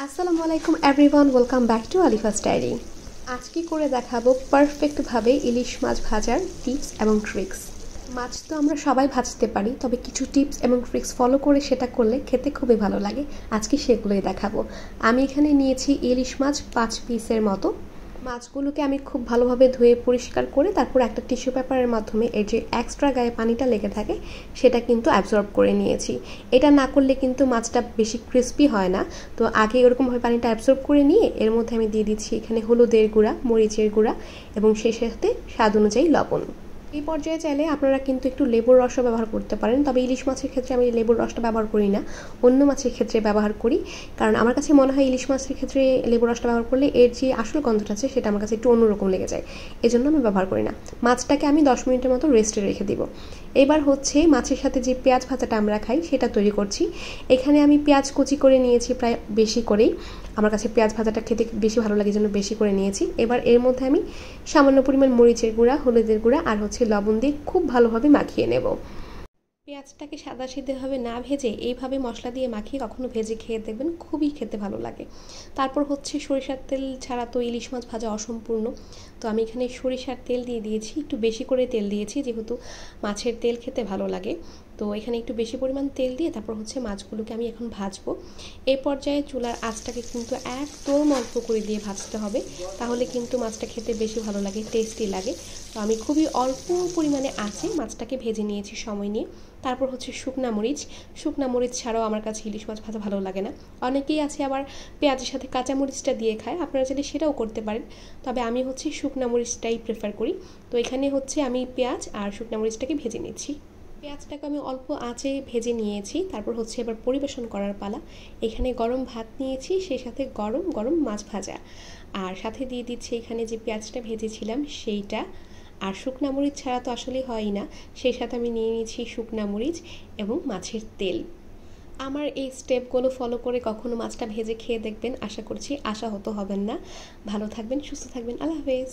আসসালামু আলাইকুম everyone, welcome back to Alifa's diary. আজকে করে দেখাবো পারফেক্টভাবে ইলিশ মাছ ভাজার টিপস এবং ট্রিক্স। মাছ তো আমরা সবাই ভাজতে পারি, তবে কিছু টিপস এবং ট্রিক্স ফলো করে সেটা করলে খেতে খুবই ভালো লাগে। আজকে সেগুলোই দেখাবো। আমি এখানে নিয়েছি ইলিশ মাছ 5 পিসের মতো। মাছগুলোকে আমি খুব ভালোভাবে ধুয়ে পরিষ্কার করে তারপর একটা টিস্যু পেপারের মাধ্যমে এর যে এক্সট্রা গায়ে পানিটা লেগে থাকে সেটা কিন্তু অ্যাবজর্ব করে নিয়েছি। এটা না করলে কিন্তু মাছটা বেশি ক্রিস্পি হয় না। তো আগে এরকমভাবে পানিটা অ্যাবজর্ব করে নিয়ে এর মধ্যে আমি দিয়ে দিচ্ছি এখানে হলুদের গুঁড়া, মরিচের গুঁড়া এবং সেই সাথে স্বাদ অনুযায়ী লবণ। এই পর্যায়ে চাইলে আপনারা কিন্তু একটু লেবুর রসও ব্যবহার করতে পারেন, তবে ইলিশ মাছের ক্ষেত্রে আমি লেবুর রসটা ব্যবহার করি না, অন্য মাছের ক্ষেত্রে ব্যবহার করি। কারণ আমার কাছে মনে হয় ইলিশ মাছের ক্ষেত্রে লেবুর রসটা ব্যবহার করলে এর যে আসল গন্ধটা আছে সেটা আমার কাছে একটু অন্যরকম লেগে যায়, এজন্য আমি ব্যবহার করি না। মাছটাকে আমি 10 মিনিটের মতো রেস্টে রেখে দিব। এবার হচ্ছে মাছের সাথে যে পেঁয়াজ ভাজাটা আমরা খাই সেটা তৈরি করছি। এখানে আমি পেঁয়াজ কুচি করে নিয়েছি প্রায় বেশি করেই, আমার কাছে পেঁয়াজ ভাজাটা খেতে বেশি ভালো লাগে, জন্য বেশি করে নিয়েছি। এবার এর মধ্যে আমি সামান্য পরিমাণ মরিচের গুঁড়া, হলুদের গুঁড়া আর লবণ দিয়ে খুব ভালোভাবে মাখিয়ে নেব। পেঁয়াজটাকে সাদাসিধেভাবে না ভেজে এইভাবে মশলা দিয়ে মাখিয়ে কখনো ভেজে খেয়ে দেখবেন, খুবই খেতে ভালো লাগে। তারপর হচ্ছে সরিষার তেল ছাড়া তো ইলিশ মাছ ভাজা অসম্পূর্ণ। তো আমি এখানে সরিষার তেল দিয়ে দিয়েছি, একটু বেশি করে তেল দিয়েছি যেহেতু মাছের তেল খেতে ভালো লাগে। তো এখানে একটু বেশি পরিমাণ তেল দিয়ে তারপর হচ্ছে মাছগুলোকে আমি এখন ভাজবো। এই পর্যায়ে চুলার আঁচটাকে কিন্তু একদম অল্প করে দিয়ে ভাজতে হবে, তাহলে কিন্তু মাছটা খেতে বেশি ভালো লাগে, টেস্টি লাগে। তো আমি খুবই অল্প পরিমাণে আঁচে মাছটাকে ভেজে নিয়েছি সময় নিয়ে। তারপর হচ্ছে শুকনা মরিচ ছাড়াও আমার কাছে ইলিশ মাছ ভাজা ভালো লাগে না। অনেকেই আছে আবার পেঁয়াজের সাথে কাঁচা মরিচটা দিয়ে খায়, আপনারা চাইলে সেটাও করতে পারেন, তবে আমি হচ্ছে শুকনা মরিচটাই প্রেফার করি। তো এখানে হচ্ছে আমি পেঁয়াজ আর শুকনা মরিচটাকে ভেজে নিচ্ছি। পেঁয়াজটাকে আমি অল্প আঁচে ভেজে নিয়েছি। তারপর হচ্ছে এবার পরিবেশন করার পালা। এখানে গরম ভাত নিয়েছি, সেই সাথে গরম গরম মাছ ভাজা, আর সাথে দিয়ে দিচ্ছি এখানে যে পেঁয়াজটা ভেজেছিলাম সেইটা। আর শুকনা মরিচ ছাড়া তো আসলে হয়ই না, সেই সাথে আমি নিয়ে নিয়েছি শুকনা মরিচ এবং মাছের তেল। আমার এই স্টেপগুলো ফলো করে কখনো মাছটা ভেজে খেয়ে দেখবেন, আশা করছি আশাহত হবেন না। ভালো থাকবেন, সুস্থ থাকবেন, আল্লাহ হাফেজ।